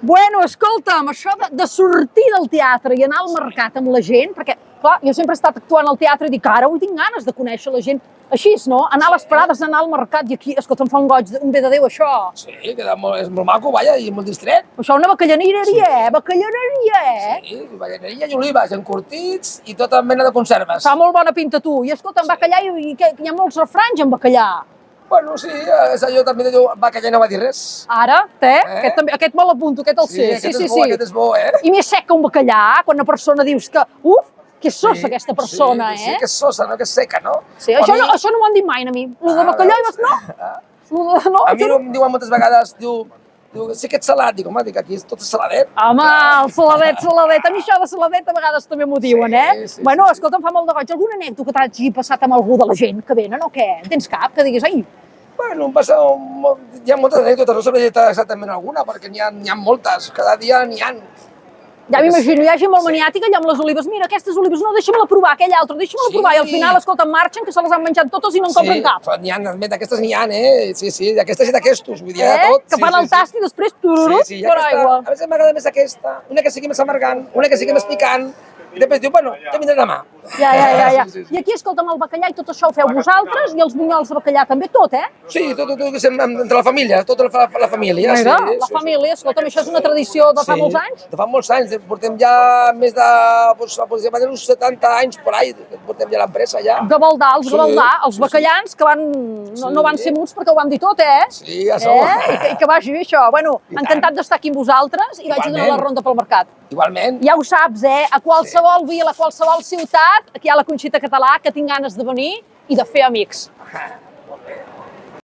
Bueno, escolta'm, això de sortir del teatre i anar al mercat amb la gent, perquè, clar, jo sempre he estat actuant al teatre i dic, ara avui tinc ganes de conèixer la gent. Així, no? Anar a les parades, anar al mercat i aquí, escolta, em fa un goig, un bé de Déu, això. Sí, és molt maco, vaja, i molt distret. Això una bacallaneria, bacallaneria, Sí, bacallaneria i olives, encurtits i tota mena de conserves. Fa molt bona pinta, tu. I escolta, en bacallà hi ha molts refranys en bacallà. Bueno, sí, allò també diu bacallà no va dir res. Ara, aquest me l'apunto, aquest el sé. Sí, aquest és bo, I més sec que un bacallà, quan una persona dius que, que és sosa aquesta persona, Sí, que és sosa, no? Que és seca, no? Sí, això no m'ho han dit mai a mi. Lo de bacallà i vas, no. A mi em diuen moltes vegades, diu, sí que ets salat. Dic, home, aquí tot és saladet. Home, el saladet. A mi això de saladet a vegades també m'ho diuen, eh? Bueno, escolta, em fa molt de goig. Alguna anècdota que t'hagi passat amb algú de la gent que venen o què? En tens cap? Que diguis, ai... Bueno, hi ha moltes anècdotes, no sabré dir exactament alguna, perquè n'hi ha moltes, cada dia n'hi ha. Ja m'imagino, hi ha gent molt maniàtica allà amb les olives. Mira, aquestes olives, no, deixa'm-la provar, aquella altra, deixa'm-la provar. I al final, escolta, marxen, que se les han menjat totes i no en compren cap. Sí, d'aquestes n'hi ha, Sí, d'aquestes i d'aquestos, vull dir, de tot. Que fan el tast i després tururut per aigua. A vegades m'agrada més aquesta, una que sigui més amargant, una que sigui més picant, i després diu, bueno, ja vindré demà. Ja. I aquí, escolta'm, el bacallà i tot això ho feu vosaltres i els bunyols de bacallà també, tot, eh? Sí, tot, entre la família, tota la família. Mira, la família, escolta'm, això és una tradició de fa molts anys? De fa molts anys, portem ja més de, uns 70 anys per ahí, portem ja l'empresa, ja. Gavaldà, els bacallans que no van ser muts perquè ho van dir tot, eh? Sí, ja som. I que vagi bé això. Bueno, encantat d'estar aquí amb vosaltres i vaig a donar la ronda pel mercat. Igualment. Ja ho saps, a qualsevol vila, a qualsevol ciutat, aquí hi ha la Conxita Català, que tinc ganes de venir i de fer amics.